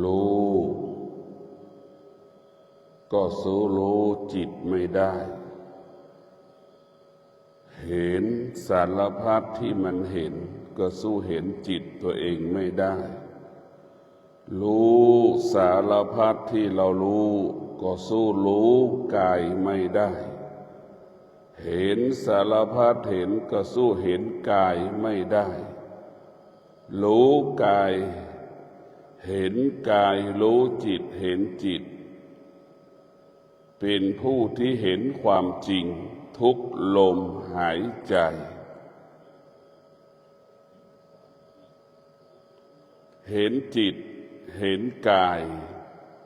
รู้ก็สู้รู้จิตไม่ได้เห็นสารพัดที่มันเห็นก็สู้เห็นจิตตัวเองไม่ได้รู้สารพัดที่เรารู้ก็สู้รู้กายไม่ได้เห็นสารพัดเห็นก็สู้เห็นกายไม่ได้รู้กายเห็นกายรู้จิตเห็นจิตเป็นผู้ที่เห็นความจริงทุกลมหายใจเห็นจิตเห็นกาย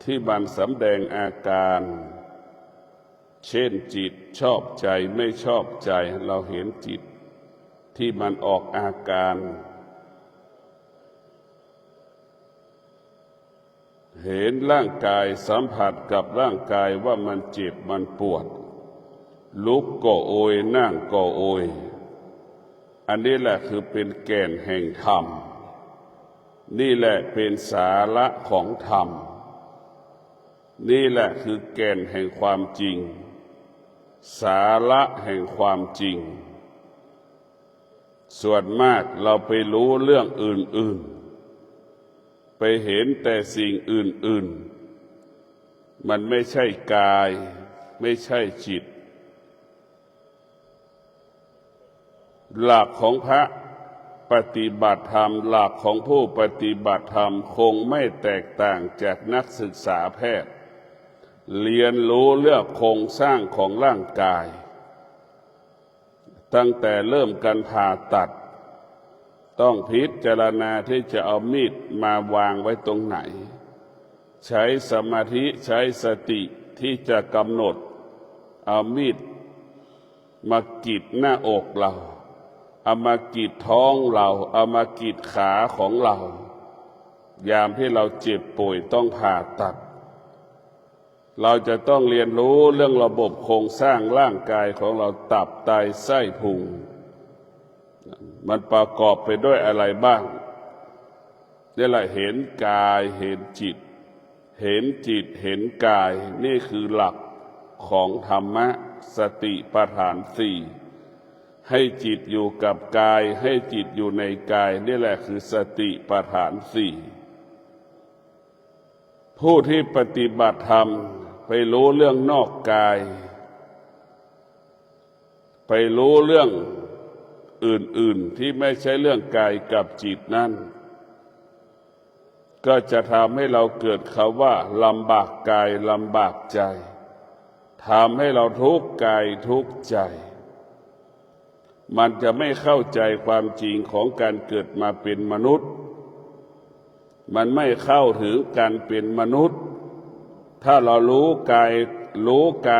ที่มันสำแดงอาการเช่นจิตชอบใจไม่ชอบใจเราเห็นจิตที่มันออกอาการเห็นร่างกายสัมผัสกับร่างกายว่ามันเจ็บมันปวดลุกก็โอยนั่งก็โอยอันนี้แหละคือเป็นแก่นแห่งธรรมนี่แหละเป็นสาระของธรรมนี่แหละคือแก่นแห่งความจริงสาระแห่งความจริงส่วนมากเราไปรู้เรื่องอื่นๆไปเห็นแต่สิ่งอื่นๆมันไม่ใช่กายไม่ใช่จิตหลักของพระปฏิบัติธรรมหลักของผู้ปฏิบัติธรรมคงไม่แตกต่างจากนักศึกษาแพทย์เรียนรู้เรื่องโครงสร้างของร่างกายตั้งแต่เริ่มการผ่าตัดต้องพิจารณาที่จะเอามีดมาวางไว้ตรงไหนใช้สมาธิใช้สติที่จะกำหนดเอามีดมากรีดหน้าอกเราเอามากรีดท้องเราเอามากรีดขาของเรายามที่เราเจ็บป่วยต้องผ่าตัดเราจะต้องเรียนรู้เรื่องระบบโครงสร้างร่างกายของเราตับไตไส้พุงมันประกอบไปด้วยอะไรบ้างนี่แหละเห็นกายเห็นจิตเห็นจิตเห็นกายนี่คือหลักของธรรมะสติปัฏฐานสี่ให้จิตอยู่กับกายให้จิตอยู่ในกายนี่แหละคือสติปัฏฐานสี่ผู้ที่ปฏิบัติธรรมไปรู้เรื่องนอกกายไปรู้เรื่องอื่นๆที่ไม่ใช่เรื่องกายกับจิตนั้นก็จะทำให้เราเกิดคำว่าลำบากกายลำบากใจทำให้เราทุกข์กายทุกข์ใจมันจะไม่เข้าใจความจริงของการเกิดมาเป็นมนุษย์มันไม่เข้าถึงการเป็นมนุษย์ถ้าเรารู้ก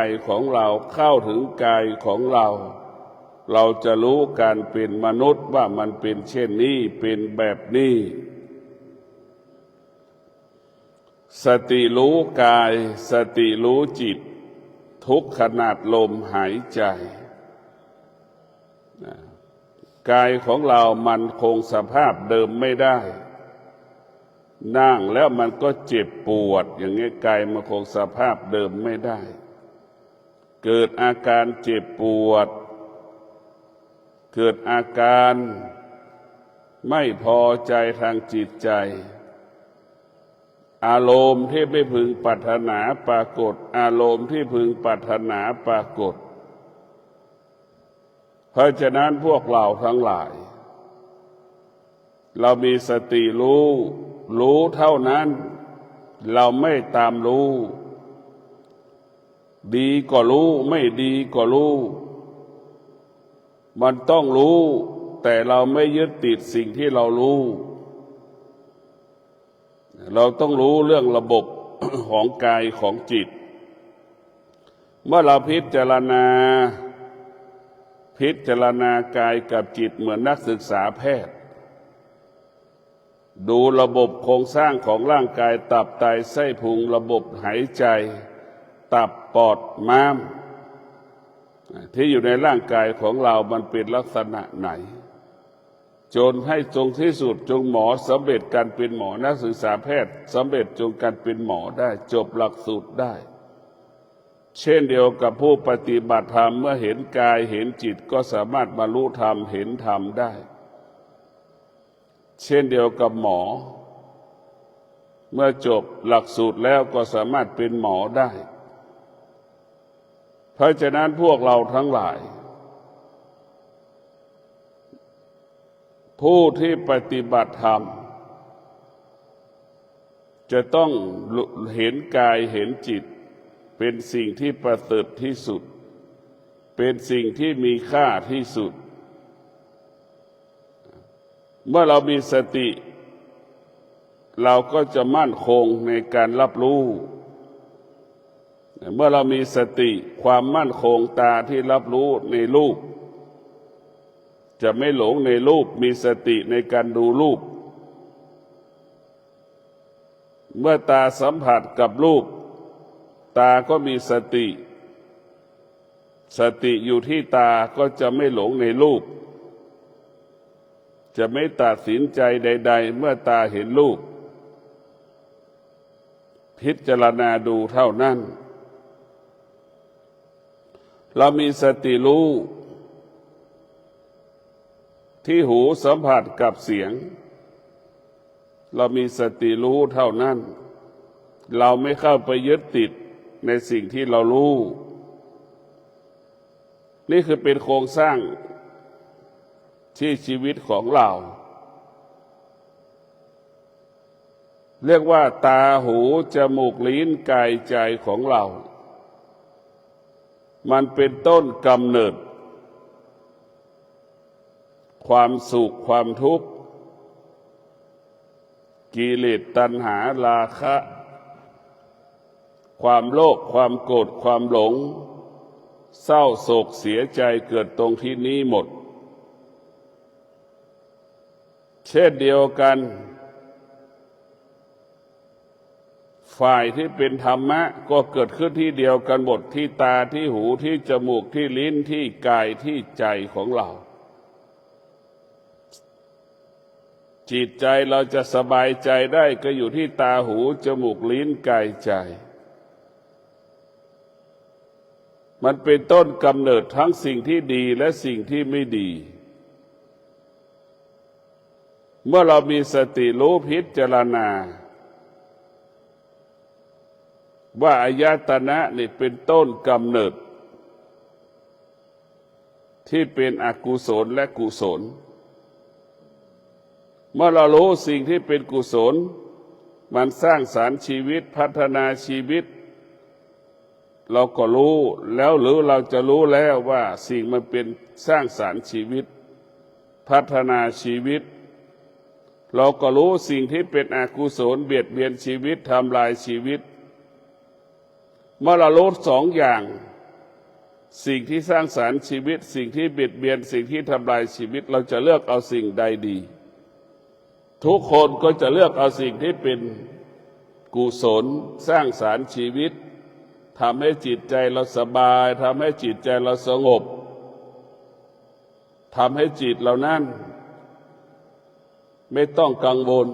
ายของเราเข้าถึงกายของเราเราจะรู้การเป็นมนุษย์ว่ามันเป็นเช่นนี้เป็นแบบนี้สติรู้กายสติรู้จิตทุกขณะลมหายใจกายของเรามันคงสภาพเดิมไม่ได้นั่งแล้วมันก็เจ็บปวดอย่างนี้กายมันคงสภาพเดิมไม่ได้เกิดอาการเจ็บปวดเกิดอาการไม่พอใจทางจิตใจอารมณ์ที่ไม่พึงปรารถนาปรากฏอารมณ์ที่พึงปรารถนาปรากฏเพราะฉะนั้นพวกเราทั้งหลายเรามีสติรู้เท่านั้นเราไม่ตามรู้ดีก็รู้ไม่ดีก็รู้มันต้องรู้แต่เราไม่ยึดติดสิ่งที่เรารู้เราต้องรู้เรื่องระบบ ของกายของจิตเมื่อเราพิจารณากายกับจิตเหมือนนักศึกษาแพทย์ดูระบบโครงสร้างของร่างกายตับไตไส้พุงระบบหายใจตับปอดม้ามที่อยู่ในร่างกายของเรามันเป็นลักษณะไหน จนให้จงที่สุดจงหมอสำเร็จการเป็นหมอนักศึกษาแพทย์สำเร็จจงการเป็นหมอได้จบหลักสูตรได้เช่นเดียวกับผู้ปฏิบัติธรรมเมื่อเห็นกายเห็นจิตก็สามารถบรรลุธรรมเห็นธรรมได้เช่นเดียวกับหมอเมื่อจบหลักสูตรแล้วก็สามารถเป็นหมอได้เพราะฉะนั้นพวกเราทั้งหลายผู้ที่ปฏิบัติธรรมจะต้องเห็นกายเห็นจิตเป็นสิ่งที่ประเสริฐที่สุดเป็นสิ่งที่มีค่าที่สุดเมื่อเรามีสติเราก็จะมั่นคงในการรับรู้เมื่อเรามีสติความมั่นคงตาที่รับรู้ในรูปจะไม่หลงในรูปมีสติในการดูรูปเมื่อตาสัมผัสกับรูปตาก็มีสติสติอยู่ที่ตาก็จะไม่หลงในรูปจะไม่ตัดสินใจใดๆเมื่อตาเห็นรูปพิจารณาดูเท่านั้นเรามีสติรู้ที่หูสัมผัสกับเสียงเรามีสติรู้เท่านั้นเราไม่เข้าไปยึดติดในสิ่งที่เรารู้นี่คือเป็นโครงสร้างที่ชีวิตของเราเรียกว่าตาหูจมูกลิ้นกายใจของเรามันเป็นต้นกำเนิดความสุขความทุกข์กิเลสตัณหาราคะความโลภความโกรธความหลงเศร้าโศกเสียใจเกิดตรงที่นี้หมดเช่นเดียวกันฝ่ายที่เป็นธรรมะก็เกิดขึ้นที่เดียวกันหมดที่ตาที่หูที่จมูกที่ลิ้นที่กายที่ใจของเราจิตใจเราจะสบายใจได้ก็อยู่ที่ตาหูจมูกลิ้นกายใจมันเป็นต้นกำเนิดทั้งสิ่งที่ดีและสิ่งที่ไม่ดีเมื่อเรามีสติรู้พิจารณาว่าอายตนะนี่เป็นต้นกำเนิดที่เป็นอกุศลและกุศลเมื่อเรารู้สิ่งที่เป็นกุศลมันสร้างสรรค์ชีวิตพัฒนาชีวิตเราก็รู้แล้วหรือเราจะรู้แล้วว่าสิ่งมันเป็นสร้างสรรค์ชีวิตพัฒนาชีวิตเราก็รู้สิ่งที่เป็นอกุศลเบียดเบียนชีวิตทำลายชีวิตเมื่อเรารู้สองอย่างสิ่งที่สร้างสรรค์ชีวิตสิ่งที่เบียดเบียนสิ่งที่ทำลายชีวิตเราจะเลือกเอาสิ่งใดดีทุกคนก็จะเลือกเอาสิ่งที่เป็นกุศลสร้างสรรค์ชีวิตทำให้จิตใจเราสบายทำให้จิตใจเราสงบทำให้จิตเรานั้นไม่ต้องกังวล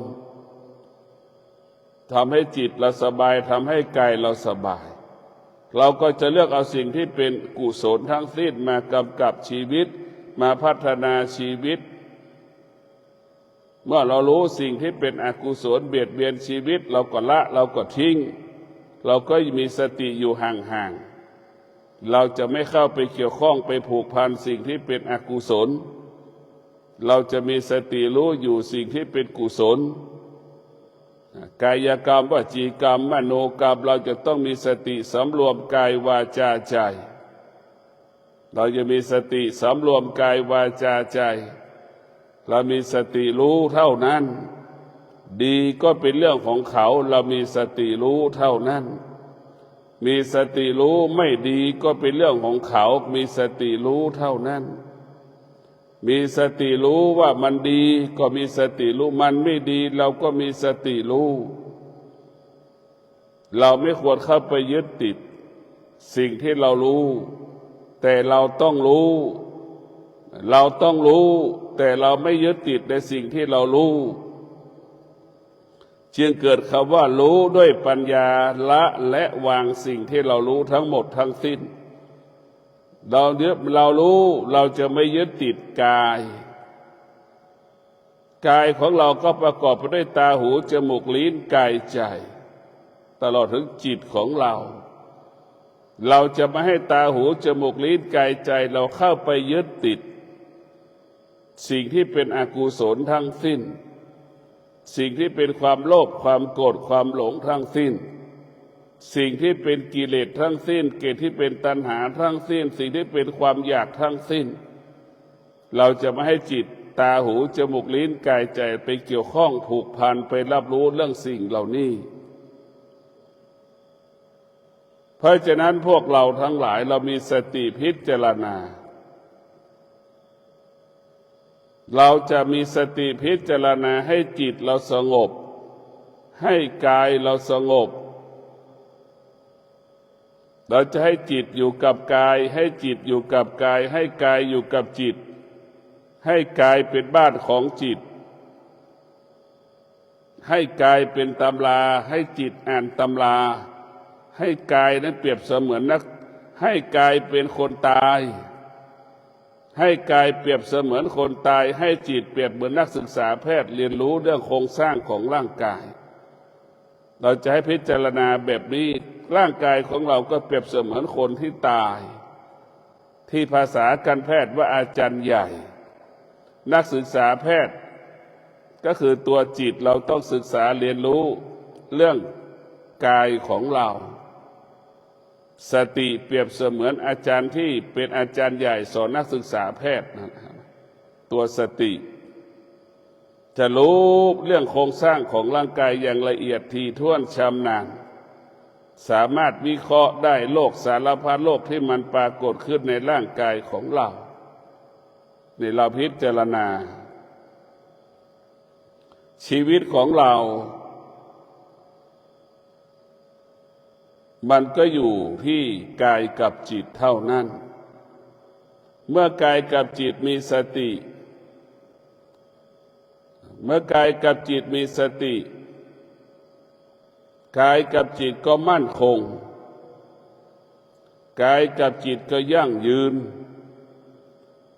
ทำให้จิตเราสบายทำให้กายเราสบายเราก็จะเลือกเอาสิ่งที่เป็นกุศลทั้งสิ้นมากำกับชีวิตมาพัฒนาชีวิตเมื่อเรารู้สิ่งที่เป็นอกุศลเบียดเบียนชีวิตเราก็ละเราก็ทิ้งเราก็มีสติอยู่ห่างๆเราจะไม่เข้าไปเกี่ยวข้องไปผูกพันสิ่งที่เป็นอกุศลเราจะมีสติรู้อยู่สิ่งที่เป็นกุศลกายกรรมวจีกรรมมโนกรรมเราจะต้องมีสติสำรวมกายวาจาใจเราจะมีสติสำรวมกายวาจาใจเรามีสติรู้เท่านั้นดีก็เป็นเรื่องของเขาเรามีสติรู้เท่านั้นมีสติรู้ไม่ดีก็เป็นเรื่องของเขามีสติรู้เท่านั้นมีสติรู้ว่ามันดีก็มีสติรู้มันไม่ดีเราก็มีสติรู้เราไม่ควรเข้าไปยึดติดสิ่งที่เรารู้แต่เราต้องรู้ แต่เราไม่ยึดติดในสิ่งที่เรารู้จึงเกิดคำว่ารู้ด้วยปัญญาละและวางสิ่งที่เรารู้ทั้งหมดทั้งสิ้นเรารู้เราจะไม่ยึดติดกายของเราก็ประกอบไปด้วยตาหูจมูกลิ้นกายใจตลอดถึงจิตของเราจะไม่ให้ตาหูจมูกลิ้นกายใจเราเข้าไปยึดติดสิ่งที่เป็นอกุศลทั้งสิ้นสิ่งที่เป็นความโลภความโกรธความหลงทั้งสิ้นสิ่งที่เป็นกิเลสทั้งสิ้นเกิดที่เป็นตัณหาทั้งสิ้นสิ่งที่เป็นความอยากทั้งสิ้นเราจะไม่ให้จิตตาหูจมูกลิ้นกายใจไปเกี่ยวข้องผูกพันไปรับรู้เรื่องสิ่งเหล่านี้เพราะฉะนั้นพวกเราทั้งหลายเรามีสติพิจารณาเราจะมีสติพิจารณาให้จิตเราสงบให้กายเราสงบเราจะให้จิตอยู่กับกายให้จิตอยู่กับกายให้กายอยู่กับจิตให้กายเป็นบ้านของจิตให้กายเป็นตำราให้จิตอ่านตำราให้กายนั้นเปรียบเสมือนให้กายเป็นคนตายให้กายเปรียบเสมือนคนตายให้จิตเปรียบเหมือนนักศึกษาแพทย์เรียนรู้เรื่องโครงสร้างของร่างกายเราจะให้พิจารณาแบบนี้ร่างกายของเราก็เปรียบเสมือนคนที่ตายที่ภาษาการแพทย์ว่าอาจารย์ใหญ่นักศึกษาแพทย์ก็คือตัวจิตเราต้องศึกษาเรียนรู้เรื่องกายของเราสติเปรียบเสมือนอาจารย์ที่เป็นอาจารย์ใหญ่สอนนักศึกษาแพทย์นะครับตัวสติจะรู้เรื่องโครงสร้างของร่างกายอย่างละเอียดถี่ถ้วนชำนาญสามารถวิเคราะห์ได้โรคสารพัดโรคที่มันปรากฏขึ้นในร่างกายของเรานี่เราพิจารณาชีวิตของเรามันก็อยู่ที่กายกับจิตเท่านั้นเมื่อกายกับจิตมีสติเมื่อกายกับจิตมีสติกายกับจิตก็มั่นคงกายกับจิตก็ยั่งยืน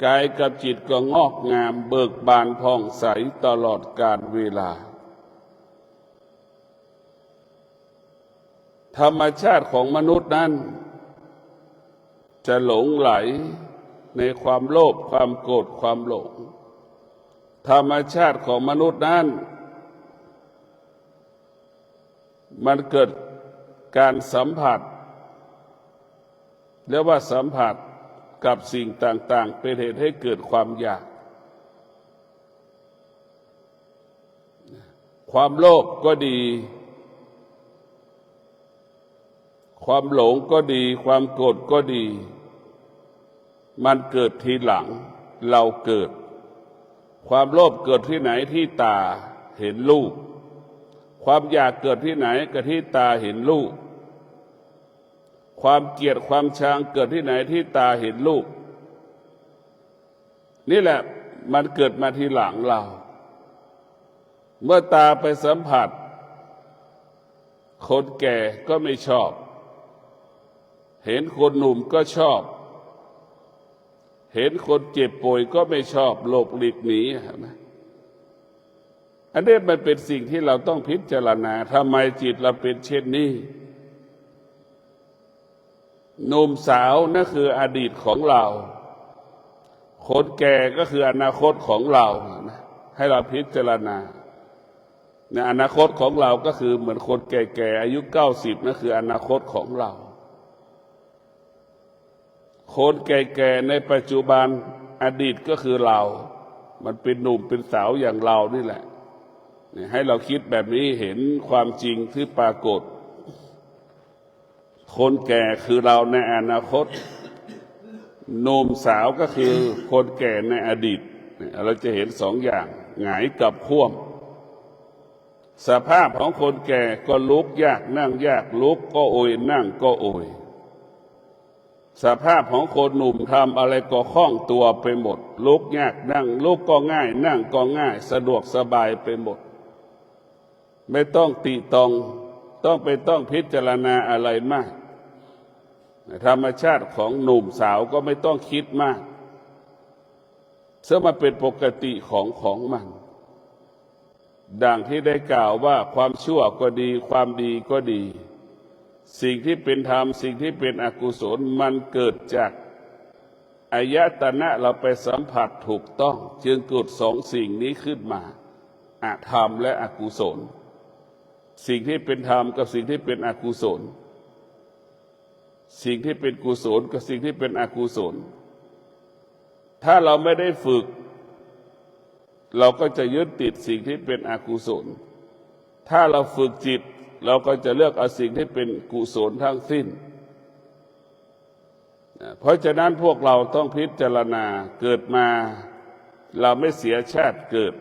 กายกับจิตก็งอกงามเบิกบานผ่องใสตลอดกาลเวลาธรรมชาติของมนุษย์นั้นจะหลงไหลในความโลภความโกรธความหลงธรรมชาติของมนุษย์นั้นมันเกิดการสัมผัสเรียกว่าสัมผัสกับสิ่งต่างๆเป็นเหตุให้เกิดความอยากความโลภก็ดีความหลงก็ดีความโกรธก็ดีมันเกิดทีหลังเราเกิดความโลภเกิดที่ไหนที่ตาเห็นรูปความอยากเกิดที่ไหนก็ที่ตาเห็นรูปความเกลียดความชังเกิดที่ไหนที่ตาเห็นรูปนี่แหละมันเกิดมาทีหลังเราเมื่อตาไปสัมผัสคนแก่ก็ไม่ชอบเห็นคนหนุ่มก็ชอบเห็นคนเจ็บป่วยก็ไม่ชอบหลบหลีกหนีนะอันนี้มันเป็นสิ่งที่เราต้องพิจารณาทำไมจิตเราเป็นเช่นนี้หนุ่มสาวนั่นคืออดีตของเราคนแก่ก็คืออนาคตของเราให้เราพิจารณาในอนาคตของเราก็คือเหมือนคนแก่ๆอายุ90นั่นคืออนาคตของเราคนแก่ๆในปัจจุบันอดีตก็คือเรามันเป็นหนุ่มเป็นสาวอย่างเรานี่แหละให้เราคิดแบบนี้เห็นความจริงที่ปรากฏคนแก่คือเราในอนาคตหนุ่มสาวก็คือคนแก่ในอดีตเราจะเห็นสองอย่างหงายกับคว่ำสภาพของคนแก่ก็ลุกยากนั่งยากลุกก็โอยนั่งก็โอย สภาพของคนหนุ่มทำอะไรก็คล่องตัวไปหมดลุกยากนั่งลุกก็ง่ายนั่งก็ง่ายสะดวกสบายไปหมดไม่ต้องติตองต้องพิจารณาอะไรมากธรรมชาติของหนุ่มสาวก็ไม่ต้องคิดมากเสื่อมาเป็นปกติของมันดังที่ได้กล่าวว่าความชั่วก็ดีความดีก็ดีสิ่งที่เป็นธรรมสิ่งที่เป็นอกุศลมันเกิดจากอายตนะเราไปสัมผัสถูกต้องจึงเกิดสองสิ่งนี้ขึ้นมาอธรรมและอกุศลสิ่งที่เป็นธรรมกับสิ่งที่เป็นอกุศลสิ่งที่เป็นกุศลกับสิ่งที่เป็นอกุศลถ้าเราไม่ได้ฝึกเราก็จะยึดติดสิ่งที่เป็นอกุศลถ้าเราฝึกจิตเราก็จะเลือกเอาสิ่งที่เป็นกุศลทั้งสิ้นเพราะฉะนั้นพวกเราต้องพิจารณาเกิดมาเราไม่เสียชาติเกิด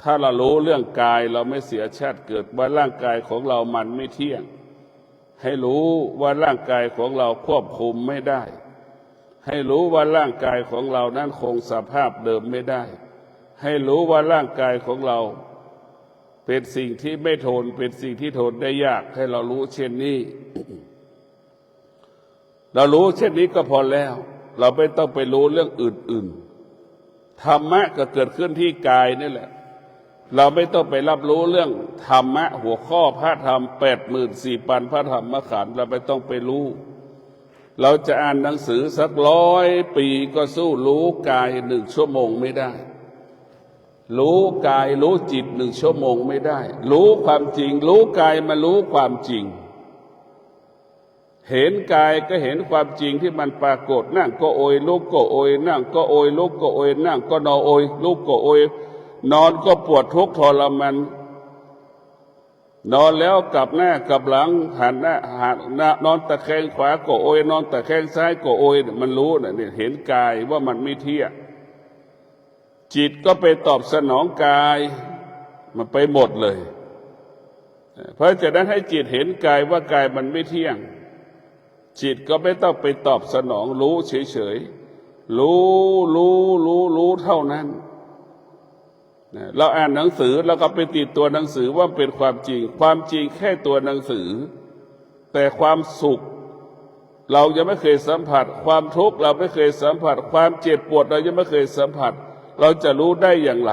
ถ้าเรารู้เรื่องกายเราไม่เสียชาติเกิดว่าร่างกายของเรามันไม่เที่ยงให้รู้ว่าร่างกายของเราควบคุมไม่ได้ให้รู้ว่าร่างกายของเรานั้นคงสภาพเดิมไม่ได้ให้รู้ว่าร่างกายของเราเป็นสิ่งที่ไม่ทนเป็นสิ่งที่ทนได้ยากให้เรารู้เช่นนี้ เรารู้เช่นนี้ก็พอแล้วเราไม่ต้องไปรู้เรื่องอื่นๆธรรมะก็เกิดขึ้นที่กายนี่แหละเราไม่ต้องไปรับรู้เรื่องธรรมะหัวข้อพระธรรม84,000พระธรรมขันธ์เราไม่ต้องไปรู้เราจะอ่านหนังสือสัก100 ปีก็สู้รู้กาย1 ชั่วโมงไม่ได้รู้กายรู้จิต1 ชั่วโมงไม่ได้รู้ความจริงรู้กายมารู้ความจริงเห็นกายก็เห็นความจริงที่มันปรากฏนั่งก็โอยลุกก็โอยนั่งก็โอยลุกก็โอยนั่งก็นอนโอยลุกก็โอยนอนก็ปวดทุกข์ทรมานนอนแล้วกลับหน้ากลับหลังหันหน้านอนตะแคงขวาก็โอยนอนตะแคงซ้ายก็โอยมันรู้นะเนี่ยเห็นกายว่ามันไม่เที่ยงจิตก็ไปตอบสนองกายมันไปหมดเลยเพราะฉะนั้นให้จิตเห็นกายว่ากายมันไม่เที่ยงจิตก็ไม่ต้องไปตอบสนองรู้เฉยๆรู้เท่านั้นเราอ่านหนังสือแล้วก็ไปติดตัวหนังสือว่าเป็นความจริงความจริงแค่ตัวหนังสือแต่ความสุขเรายังไม่เคยสัมผัสความทุกข์เราไม่เคยสัมผัสความเจ็บปวดเรายังไม่เคยสัมผัสเราจะรู้ได้อย่างไร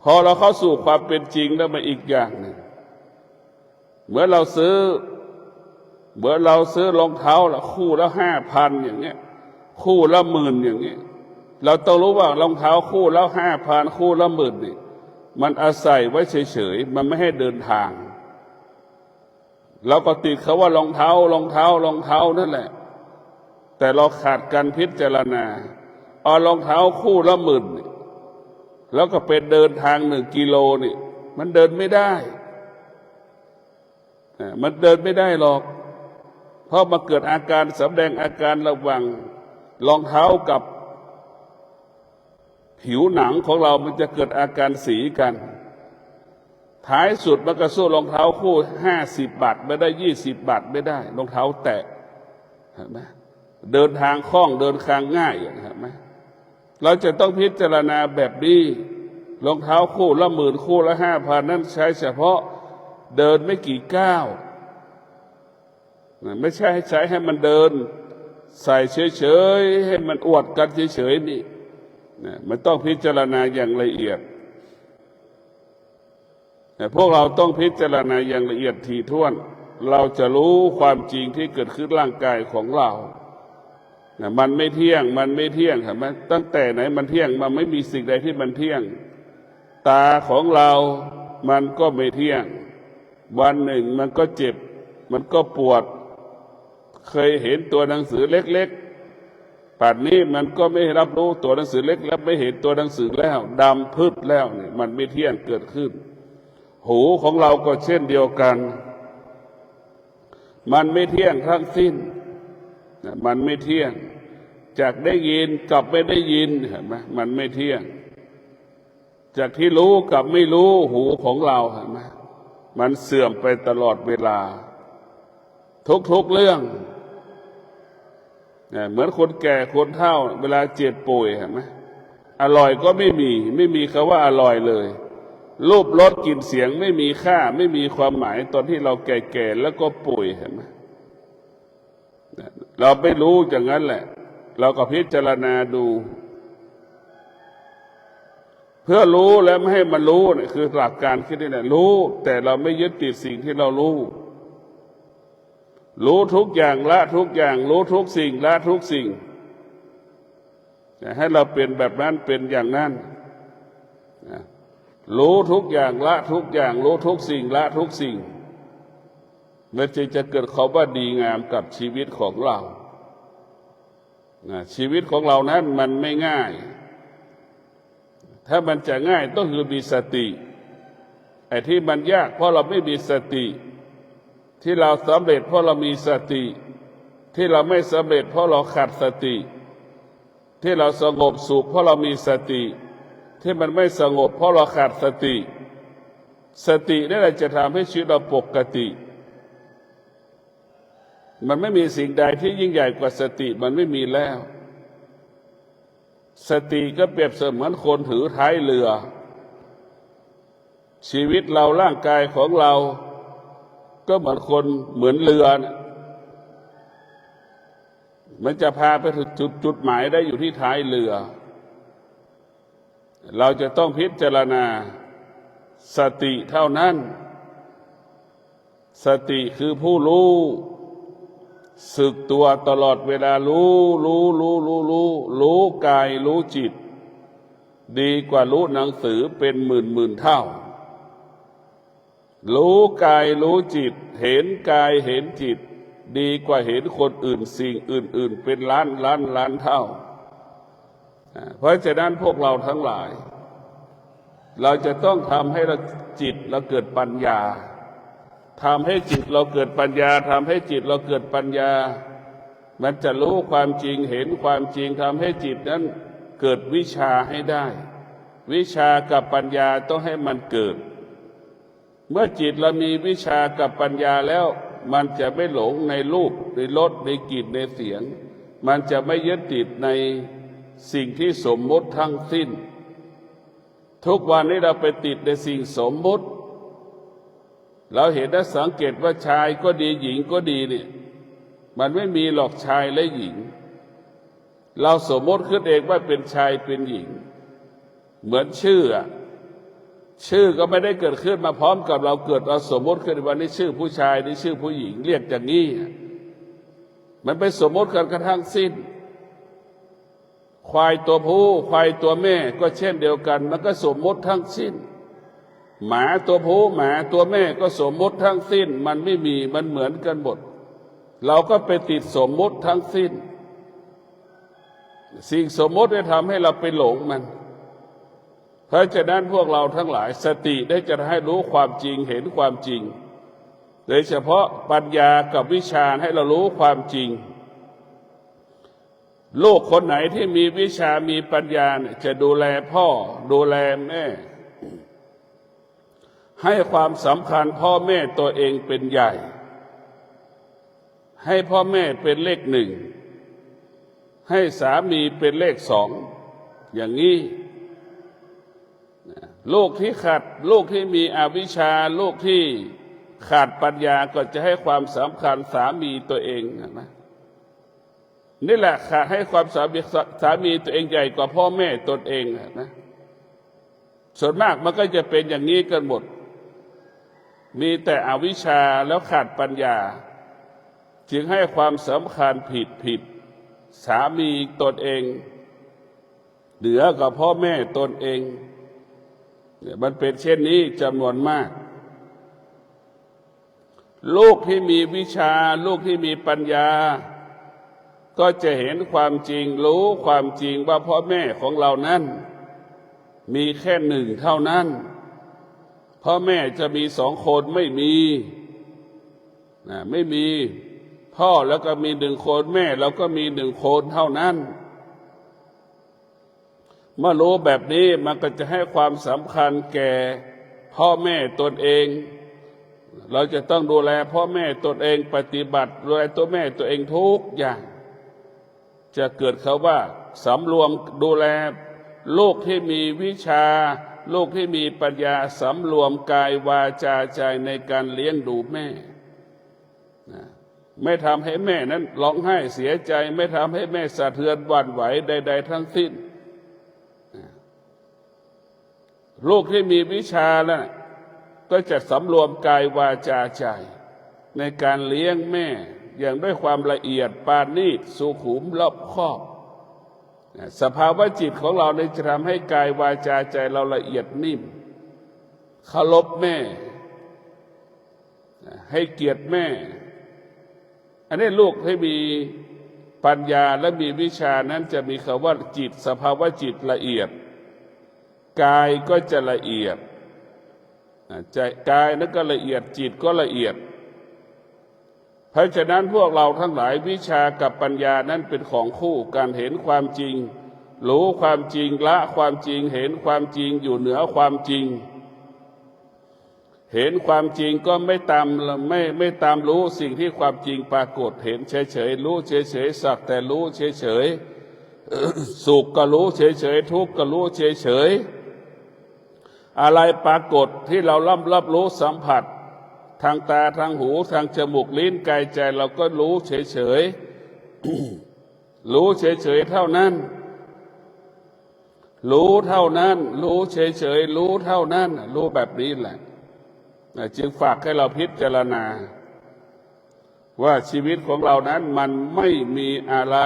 พอเราเข้าสู่ความเป็นจริงแล้วมาอีกอย่างหนึ่งเหมือนเราซื้อรองเท้าละคู่ละ5,000อย่างเงี้ยคู่ละ10,000อย่างเงี้ยเราต้องรู้ว่ารองเท้าคู่ละ5,000คู่ละ10,000นี่มันอาศัยไว้เฉยๆมันไม่ให้เดินทางเราก็ติดเขาว่ารองเท้านั่นแหละแต่เราขาดการพิจารณาเอารองเท้าคู่ละ10,000นี่แล้วก็เป็นเดินทาง1 กิโลนี่มันเดินไม่ได้มันเดินไม่ได้หรอกเพราะมาเกิดอาการสำแดงอาการระหว่างรองเท้ากับผิวหนังของเรามันจะเกิดอาการสีกันท้ายสุดมันก็สู้รองเท้าคู่50 บาทไม่ได้20 บาทไม่ได้รองเท้าแตะเห็นไหมเดินทางคล่องเดินทางง่ายเห็นไหมเราจะต้องพิจารณาแบบนี้รองเท้าคู่ละ10,000คู่ละ5,000นั้นใช้เฉพาะเดินไม่กี่ก้าวไม่ใช่ให้ใช้ให้มันเดินใส่เฉยๆให้มันอวดกันเฉยๆนี่มันต้องพิจารณาอย่างละเอียดแต่พวกเราต้องพิจารณาอย่างละเอียดถี่ถ้วนเราจะรู้ความจริงที่เกิดขึ้นร่างกายของเรามันไม่เที่ยงเห็นไหมตั้งแต่ไหนมันเที่ยงมันไม่มีสิ่งใดที่มันเที่ยงตาของเรามันก็ไม่เที่ยงวันหนึ่งมันก็เจ็บมันก็ปวดเคยเห็นตัวหนังสือเล็กๆป่านนี้มันก็ไม่รับรู้ตัวหนังสือเล็กแล้วไม่เห็นตัวหนังสือแล้วดำพืชแล้วนี่มันไม่เที่ยงเกิดขึ้นหูของเราก็เช่นเดียวกันมันไม่เที่ยงทั้งสิ้นมันไม่เที่ยงจากได้ยินกับไม่ได้ยินเห็นไหมมันไม่เที่ยงจากที่รู้กับไม่รู้หูของเราเห็นไหมมันเสื่อมไปตลอดเวลา ทุกเรื่องเหมือนคนแก่คนเฒ่าเวลาเจ็บป่วยเห็นไหมอร่อยก็ไม่มีคำว่าอร่อยเลยรูปรสกลิ่นเสียงไม่มีค่าไม่มีความหมายตอนที่เราแก่ๆแล้วก็ป่วยเห็นไหมเราไม่รู้อย่างนั้นแหละเราก็พิจารณาดูเพื่อรู้แล้วไม่ให้มันรู้เนี่ยคือหลักการคิดนี่แหละรู้แต่เราไม่ยึดติดสิ่งที่เรารู้ทุกอย่างละทุกอย่างรู้ทุกสิ่งละทุกสิ่งให้เราเป็นแบบนั้นเป็นอย่างนั้นรู้ทุกอย่างละทุกอย่างรู้ทุกสิ่งละทุกสิ่งมันจึงจะเกิดความว่าดีงามกับชีวิตของเราชีวิตของเรานั้นมันไม่ง่ายถ้ามันจะง่ายต้องคือมีสติไอ้ที่มันยากเพราะเราไม่มีสติที่เราสำเร็จเพราะเรามีสติที่เราไม่สำเร็จเพราะเราขาดสติที่เราสงบสุขเพราะเรามีสติที่มันไม่สงบเพราะเราขาดสติสตินี่แหละจะทำให้ชีวิตเราปกติมันไม่มีสิ่งใดที่ยิ่งใหญ่กว่าสติมันไม่มีแล้วสติก็เปรียบเสมือนคนถือท้ายเรือชีวิตเราร่างกายของเราก็เหมือนคนเหมือนเรือนะมันจะพาไปถึงจุดหมายได้อยู่ที่ท้ายเรือเราจะต้องพิจารณาสติเท่านั้นสติคือผู้สึกตัวตลอดเวลารู้กายรู้จิตดีกว่ารู้หนังสือเป็นหมื่นเท่ารู้กายรู้จิตเห็นกายเห็นจิตดีกว่าเห็นคนอื่นสิ่งอื่นเป็นล้านเท่าเพราะฉะนั้นพวกเราทั้งหลายเราจะต้องทำให้จิตเราเกิดปัญญาทำให้จิตเราเกิดปัญญาทำให้จิตเราเกิดปัญญามันจะรู้ความจริงเห็นความจริงทำให้จิตนั้นเกิดวิชาให้ได้วิชากับปัญญาต้องให้มันเกิดเมื่อจิตเรามีวิชากับปัญญาแล้วมันจะไม่หลงในรูปในรสในกลิ่นในเสียงมันจะไม่ยึดติดในสิ่งที่สมมติทั้งสิ้นทุกวันนี้เราไปติดในสิ่งสมมติเราเห็นและสังเกตว่าชายก็ดีหญิงก็ดีเนี่ยมันไม่มีหรอกชายและหญิงเราสมมติขึ้นเองว่าเป็นชายเป็นหญิงเหมือนชื่อก็ไม่ได้เกิดขึ้นมาพร้อมกับเราเกิดเราสมมติขึ้นว่านี่ชื่อผู้ชายนี่ชื่อผู้หญิงเรียกอย่างนี้มันเป็นสมมติกันกระทั่งสิ้นควายตัวผู้ควายตัวแม่ก็เช่นเดียวกันมันก็สมมติทั้งสิ้นหมาตัวผู้หมาตัวแม่ก็สมมติทั้งสิ้นมันไม่มีมันเหมือนกันหมดเราก็ไปติดสมมติทั้งสิ้นสิ่งสมมติได้ทำให้เราไปหลงมันเพราะฉะนั้นพวกเราทั้งหลายสติได้จะให้รู้ความจริงเห็นความจริงโดยเฉพาะปัญญากับวิชาให้เรารู้ความจริงลูกคนไหนที่มีวิชามีปัญญาเนี่ยจะดูแลพ่อดูแลแม่ให้ความสำคัญพ่อแม่ตัวเองเป็นใหญ่ให้พ่อแม่เป็นเลขหนึ่งให้สามีเป็นเลขสองอย่างนี้ลูกที่ขาดลูกที่มีอวิชชาลูกที่ขาดปัญญาก็จะให้ความสำคัญสามีตัวเองนะนี่แหละขาดให้ความสามีตัวเองใหญ่กว่าพ่อแม่ตนเองนะส่วนมากมันก็จะเป็นอย่างนี้กันหมดมีแต่อวิชชาแล้วขาดปัญญาจึงให้ความสำคัญผิดสามีตนเองเหนือกว่าพ่อแม่ตนเองมันเป็นเช่นนี้จำนวนมากลูกที่มีวิชาลูกที่มีปัญญาก็จะเห็นความจริงรู้ความจริงว่าพ่อแม่ของเรานั้นมีแค่หนึ่งเท่านั้นพ่อแม่จะมีสองคนไม่มีพ่อแล้วก็มีหนึ่งคนแม่แล้วก็มีหนึ่งคนเท่านั้นเมื่อรู้แบบนี้มันก็จะให้ความสำคัญแก่พ่อแม่ตนเอง เราจะต้องดูแลพ่อแม่ตนเองปฏิบัติดูแลตัวแม่ตัวเองทุกอย่างจะเกิดเขาว่าสำรวมดูแลลูกที่มีวิชาลูกที่มีปัญญาสำรวมกายวาจาใจในการเลี้ยงดูแม่ไม่ทำให้แม่นั้นร้องไห้เสียใจไม่ทำให้แม่สะเทือนหวั่นไหวใดๆทั้งสิ้นลูกที่มีวิชาแล้วก็จะสำรวมกายวาจาใจในการเลี้ยงแม่อย่างด้วยความละเอียดปราณีตสุขุมรอบคอบสภาวะจิตของเราเนี่ยจะทำให้กายวาจาใจเราละเอียดนิ่มเคารพแม่ให้เกียรติแม่อันนี้ลูกให้มีปัญญาและมีวิชานั้นจะมีคำว่าจิตสภาวะจิตละเอียดกายก็จะละเอียดใจกายนั้นก็ละเอียดจิตก็ละเอียดเพราะฉะนั้นพวกเราทั้งหลายวิชากับปัญญานั้นเป็นของคู่การเห็นความจริงรู้ความจริงละความจริงเห็นความจริงอยู่เหนือความจริงเห็นความจริงก็ไม่ตามรู้สิ่งที่ความจริงปรากฏเห็นเฉยๆรู้เฉยๆสักแต่รู้เฉยๆสุขก็รู้เฉยๆทุกข์ก็รู้เฉยๆอะไรปรากฏที่เรารับรู้สัมผัสทางตาทางหูทางจมูกลิ้นกายใจเราก็รู้เฉยๆ รู้เฉยๆเท่านั้นรู้เท่านั้นรู้เฉยๆรู้เท่านั้นรู้แบบนี้แหละจึงฝากให้เราพิจารณาว่าชีวิตของเรานั้นมันไม่มีอะไร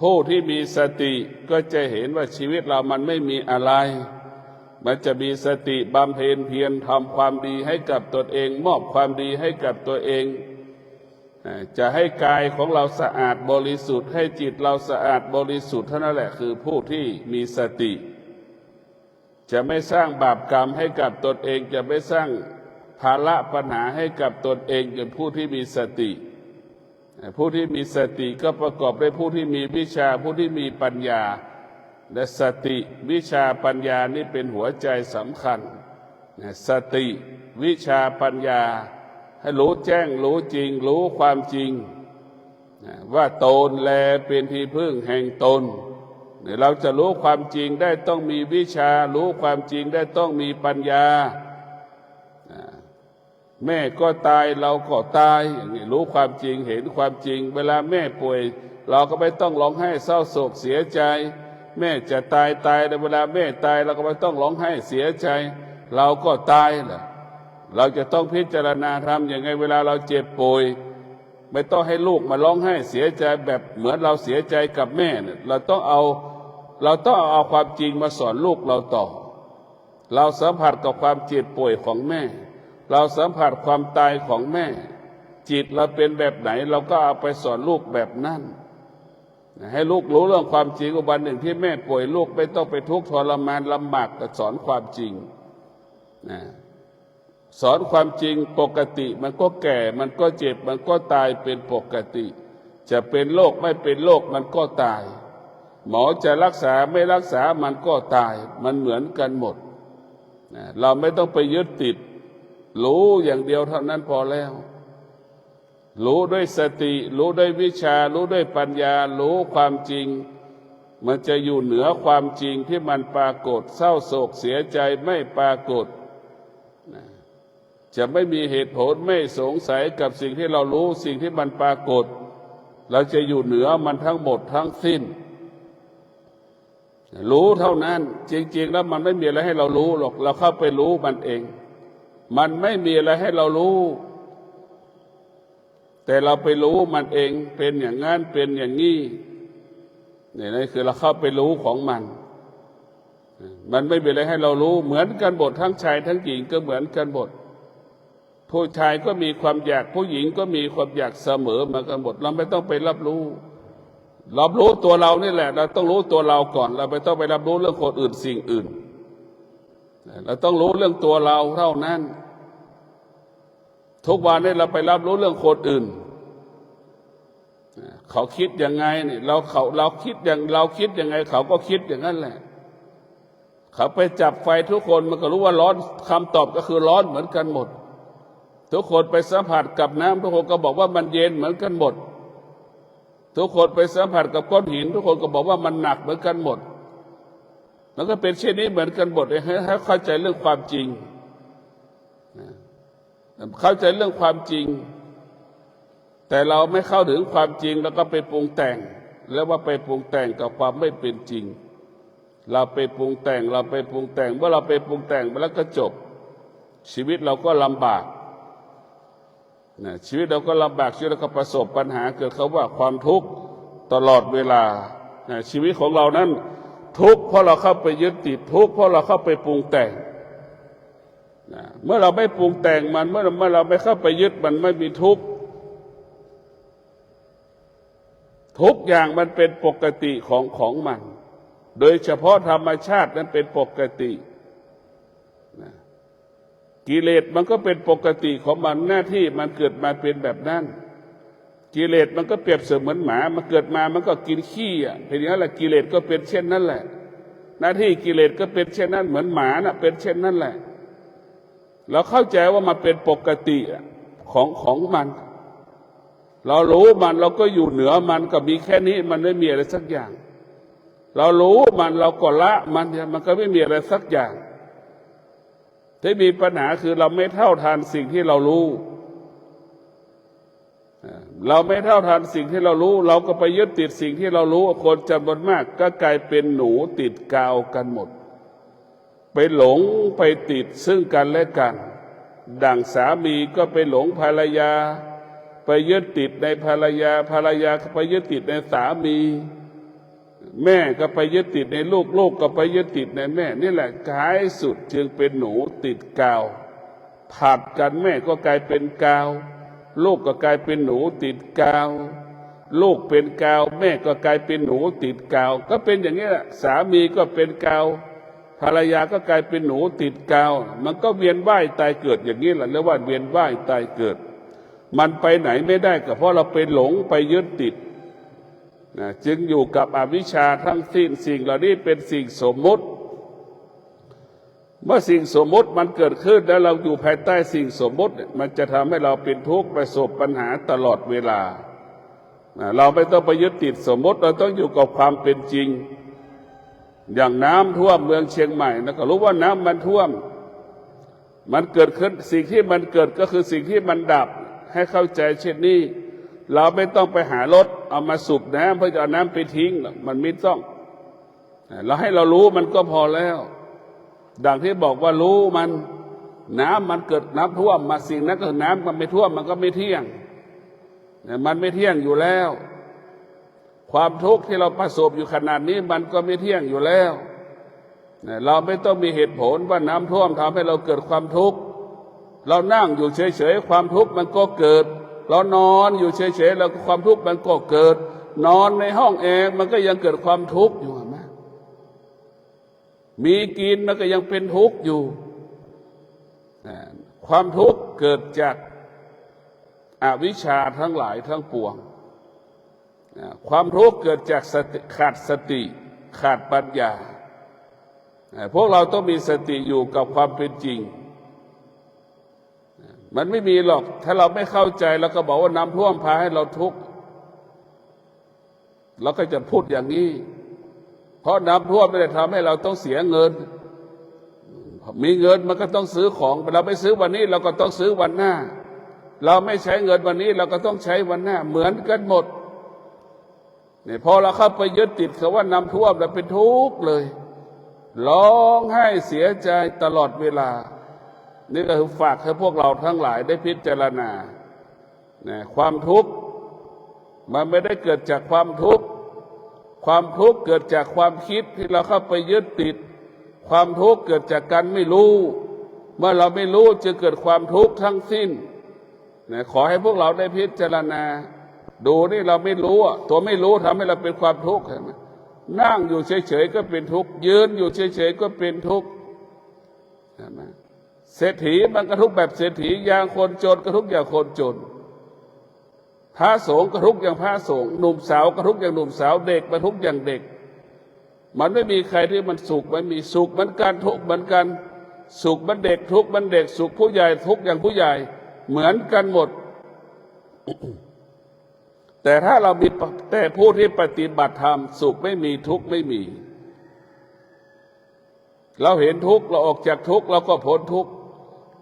ผู้ที่มีสติก็จะเห็นว่าชีวิตเรามันไม่มีอะไรมันจะมีสติบำเพ็ญเพียรทำความดีให้กับตนเองมอบความดีให้กับตัวเองจะให้กายของเราสะอาดบริสุทธิ์ให้จิตเราสะอาดบริสุทธิ์เท่านั้นแหละคือผู้ที่มีสติจะไม่สร้างบาปกรรมให้กับตนเองจะไม่สร้างภาระปัญหาให้กับตนเองเป็นผู้ที่มีสติผู้ที่มีสติก็ประกอบด้วยผู้ที่มีวิชาผู้ที่มีปัญญาและสติวิชาปัญญานี่เป็นหัวใจสำคัญสติวิชาปัญญาให้รู้แจ้งรู้จริงรู้ความจริงว่าตนแลเป็นที่พึ่งแห่งตนเราจะรู้ความจริงได้ต้องมีวิชารู้ความจริงได้ต้องมีปัญญาแม่ก็ตายเราก็ตายอย่างนี้รู้ความจริงเห็นความจริงเวลาแม่ป่วยเราก็ไม่ต้องร้องไห้เศร้าโศกเสียใจแม่จะตายในเวลาแม่ตายเราก็ไม่ต้องร้องไห้เสียใจเราก็ตายแหละเราจะต้องพิจารณาทำอย่างไงเวลาเราเจ็บป่วยไม่ต้องให้ลูกมาร้องไห้เสียใจแบบเหมือนเราเสียใจกับแม่เนี่ยเราต้องเอาความจริงมาสอนลูกเราต่อเราสัมผัสกับความเจ็บป่วยของแม่เราสัมผัสความตายของแม่จิตเราเป็นแบบไหนเราก็เอาไปสอนลูกแบบนั้นให้ลูกรู้เรื่องความจริงวันหนึ่งที่แม่ป่วยลูกไม่ต้องไปทุกข์ทรมานลำบากแต่สอนความจริงสอนความจริงปกติมันก็แก่มันก็เจ็บมันก็ตายเป็นปกติจะเป็นโรคไม่เป็นโรคมันก็ตายหมอจะรักษาไม่รักษามันก็ตายมันเหมือนกันหมดเราไม่ต้องไปยึดติดรู้อย่างเดียวเท่านั้นพอแล้วรู้ด้วยสติรู้ด้วยวิชารู้ด้วยปัญญารู้ความจริงมันจะอยู่เหนือความจริงที่มันปรากฏเศร้าโศกเสียใจไม่ปรากฏจะไม่มีเหตุผลไม่สงสัยกับสิ่งที่เรารู้สิ่งที่มันปรากฏเราจะอยู่เหนือมันทั้งหมดทั้งสิ้นรู้เท่านั้นจริงๆแล้วมันไม่มีอะไรให้เรารู้หรอกเราเข้าไปรู้มันเองมันไม่มีอะไรให้เรารู้แต่เราไปรู้มันเองเป็นอย่างนั้นเป็นอย่างนี้นี่คือเราเข้าไปรู้ของมันไม่มีอะไรให้เรารู้เหมือนกันหมดทั้งชายทั้งหญิงก็เหมือนกันหมดผู้ชายก็มีความอยากผู้หญิงก็มีความอยากเสมอมากันหมดเราไม่ต้องไปรับรู้ตัวเรานี่แหละเราต้องรู้ตัวเราก่อนเราไม่ต้องไปรับรู้เรื่องคนอื่นสิ่งอื่นเราต้องรู้เรื่องตัวเราเท่านั้นทุกวันนี้เราไปรับรู้เรื่องคนอื่นเขาคิดยังไงเนี่ยเราคิดยังไงเขาก็คิดอย่างนั้นแหละเขาไปจับไฟทุกคนมันก็รู้ว่าร้อนคำตอบก็คือร้อนเหมือนกันหมด ทุกคนไปสัมผัสกับน้ำทุกคนก็บอกว่ามันเย็นเหมือนกันหมดทุกคนไปสัมผัสกับก้อนหินทุกคนก็บอกว่ามันหนักเหมือนกันหมดแล้วก็เป็นเช่นนี้เหมือนกันหมดให้เข้าใจเรื่องความจริงเข้าใจเรื่องความจริงแต่เราไม่เข้าถึงความจริงแล้วก็ไปปรุงแต่งแล้วว่าไปปรุงแต่งกับความไม่เป็นจริงเราไปปรุงแต่งเมื่อเราไปปรุงแต่งไปแล้วก็จบชีวิตเราก็ลำบากชีวิตเราก็ลำบากชีวิตเราก็ประสบปัญหาเกิดเขาว่าความทุกข์ตลอดเวลาชีวิตของเรานั้นทุกข์เพราะเราเข้าไปยึดติดทุกข์เพราะเราเข้าไปปรุงแต่งเมื่อเราไม่ปรุงแต่งมันเมื่อเราไม่เข้าไปยึดมันไม่มีทุกข์ทุกอย่างมันเป็นปกติของมันโดยเฉพาะธรรมชาตินั้นเป็นปกติกิเลสมันก็เป็นปกติของมันหน้าที่มันเกิดมาเป็นแบบนั้นกิเลสมันก็เปรียบเสมือนหมามันเกิดมามันก็กินขี้เป็นอย่างนั้นแหละกิเลสก็เป็นเช่นนั้นแหละหน้าที่กิเลสก็เป็นเช่นนั้นเหมือนหมาน่ะเป็นเช่นนั้นแหละเราเข้าใจว่ามันเป็นปกติของมันเรารู้มันเราก็อยู่เหนือมันก็มีแค่นี้มันไม่มีอะไรสักอย่างเรารู้มันเราก็ละมันก็ไม่มีอะไรสักอย่างที่มีปัญหาคือเราไม่เท่าทันสิ่งที่เรารู้เราไม่เท่าทันสิ่งที่เรารู้เราก็ไปยึดติดสิ่งที่เรารู้คนจำนวนมากก็กลายเป็นหนูติดกาวกันหมดไปหลงไปติดซึ่งกันและกันดั่งสามีก็ไปหลงภรรยาไปยึดติดในภรรยาก็ไปยึดติดในสามีแม่ก็ไปยึดติดในลูกก็ไปยึดติดในแม่นี่แหละท้ายสุดจึงเป็นหนูติดกาวผัดกันแม่ก็กลายเป็นกาวลูกก็กลายเป็นหนูติดกาวลูกเป็นกาวแม่ก็กลายเป็นหนูติดกาวก็เป็นอย่างนี้แหละสามีก็เป็นกาวภรรยาก็กลายเป็นหนูติดกาวมันก็เวียนว่ายตายเกิดอย่างนี้แหละเรียกว่าเวียนว่ายตายเกิดมันไปไหนไม่ได้ก็เพราะเราไปหลงไปยึดติดจึงอยู่กับอวิชชาทั้งสิ้นสิ่งเหล่านี้เป็นสิ่งสมมุติเมื่อสิ่งสมมุติมันเกิดขึ้นแล้วเราอยู่ภายใต้สิ่งสมมุติมันจะทำให้เราเป็นทุกข์ประสบปัญหาตลอดเวลาเราไม่ต้องไปยึดติดสมมุติเราต้องอยู่กับความเป็นจริงอย่างน้ำท่วมเมืองเชียงใหม่นะก็รู้ว่าน้ำมันท่วมมันเกิดขึ้นสิ่งที่มันเกิดก็คือสิ่งที่มันดับให้เข้าใจเช่นนี้เราไม่ต้องไปหารถเอามาสูบน้ำเพื่อจะเอาน้ำไปทิ้งมันไม่ต้องเราให้เรารู้มันก็พอแล้วดังที่บอกว่ารู้มันน้ำมันเกิดน้ำท่วมมาสิ่งนั้นก็น้ำมันไม่ท่วมมันก็ไม่เที่ยงมันไม่เที่ยงอยู่แล้วความทุกข์ที่เราประสบอยู่ขนาดนี้มันก็ไม่เที่ยงอยู่แล้วเราไม่ต้องมีเหตุผลว่าน้ำท่วมทำให้เราเกิดความทุกข์เรานั่งอยู่เฉยๆความทุกข์มันก็เกิดเรานอนอยู่เฉยๆแล้วความทุกข์มันก็เกิดนอนในห้องแอร์มันก็ยังเกิดความทุกข์อยู่นะมีกินมันก็ยังเป็นทุกข์อยู่ความทุกข์เกิดจากอวิชชาทั้งหลายทั้งปวงความทุกข์เกิดจากขาดสติขาดปัญญาพวกเราต้องมีสติอยู่กับความเป็นจริงมันไม่มีหรอกถ้าเราไม่เข้าใจแล้วก็บอกว่าน้ำท่วมพาให้เราทุกข์เราก็จะพูดอย่างนี้เพราะน้ำท่วมไม่ได้ทำให้เราต้องเสียเงินมีเงินมันก็ต้องซื้อของเราไม่ซื้อวันนี้เราก็ต้องซื้อวันหน้าเราไม่ใช้เงินวันนี้เราก็ต้องใช้วันหน้าเหมือนกันหมดเนี่ยพอเราเข้าไปยึดติดคำว่าน้ำท่วมเราเป็นทุกข์เลยร้องไห้เสียใจตลอดเวลานี่ก็คือฝากให้พวกเราทั้งหลายได้พิจารณาความทุกข์มันไม่ได้เกิดจากความทุกข์ความทุกข์เกิดจากความคิดที่เราเข้าไปยึดติดความทุกข์เกิดจากการไม่รู้เมื่อเราไม่รู้จะเกิดความทุกข์ทั้งสิ้นขอให้พวกเราได้พิจารณาดูนี่เราไม่รู้ตัวไม่รู้ทำให้เราเป็นความทุกข์เห็นไหมนั่งอยู่เฉยๆก็เป็นทุกข์ยืนอยู่เฉยๆก็เป็นทุกข์เห็นไหมเศรษฐีมันก็ทุกข์แบบเศรษฐีอย่างคนจนก็ทุกข์อย่างคนจนพระสงฆ์ก็ทุกข์อย่างพระสงฆ์หนุ่มสาวก็ทุกข์อย่างหนุ่มสาวเด็กมันทุกข์อย่างเด็กมันไม่มีใครที่มันสุขมันมีสุขเหมือนกันทุกข์เหมือนกันสุขมันเด็กทุกข์มันเด็กสุขผู้ใหญ่ทุกข์อย่างผู้ใหญ่ เหมือนกันหมด แต่ถ้าเรามีแต่ผู้ที่ปฏิบัติธรรมสุขไม่มีทุกข์ไม่มีเราเห็นทุกข์เราออกจากทุกข์เราก็พ้นทุกข์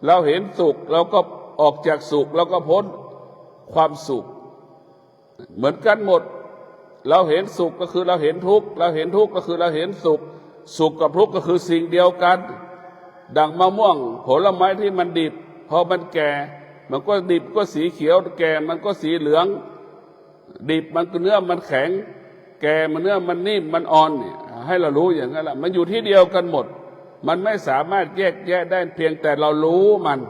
เราเห็นสุขเราก็ออกจากสุขเราก็พ้นความสุขเหมือนกันหมดเราเห็นสุขก็คือเราเห็นทุกข์เราเห็นทุกข์ก็คือเราเห็นสุขสุขกับทุกข์ก็คือสิ่งเดียวกันดังมะม่วงผลไม้ที่มันดิบพอมันแก่มันก็ดิบก็สีเขียวแก่มันก็สีเหลืองดิบมันก็เนื้อมันแข็งแก่มันเนื้อมันนิ่มมันอ่อนเนี่ยให้เรารู้อย่างนั้นแหละมันอยู่ที่เดียวกันหมดมันไม่สามารถแยกแยะได้เพียงแต่เรารู้มัน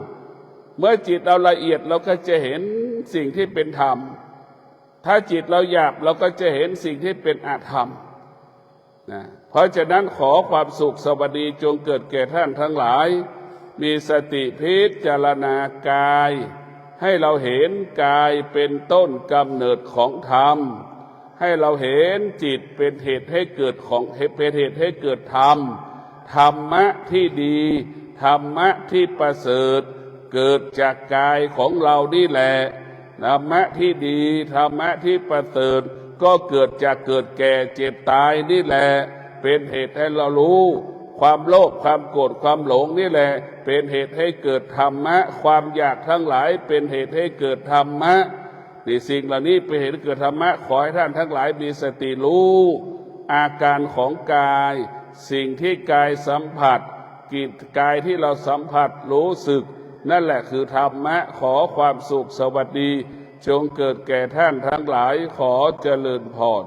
เมื่อจิตเราละเอียดเราก็จะเห็นสิ่งที่เป็นธรรมถ้าจิตเราหยาบเราก็จะเห็นสิ่งที่เป็นอธรรมนะเพราะฉะนั้นขอความสุขสวัสดีจงเกิดแก่ท่านทั้งหลายมีสติพิจารณากายให้เราเห็นกายเป็นต้นกำเนิดของธรรมให้เราเห็นจิตเป็นเหตุให้เกิดของเป็นเหตุให้เกิดธรรมธรรมะที่ดีธรรมะที่ประเสริฐเกิดจากกายของเรานี่แหละธรรมะที่ดีธรรมะที่ประเสริฐก็เกิดจากเกิดแก่เจ็บตายนี่แหละเป็นเหตุให้เรารู้ความโลภความโกรธความหลงนี่แหละเป็นเหตุให้เกิดธรรมะความอยากทั้งหลายเป็นเหตุให้เกิดธรรมะนี่สิ่งเหล่านี้เป็นเหตุให้เกิดธรรมะขอให้ท่านทั้งหลายมีสติรู้อาการของกายสิ่งที่กายสัมผัสกิจกายที่เราสัมผัสรู้สึกนั่นแหละคือธรรมะขอความสุขสวัสดีจงเกิดแก่ท่านทั้งหลายขอเจริญพร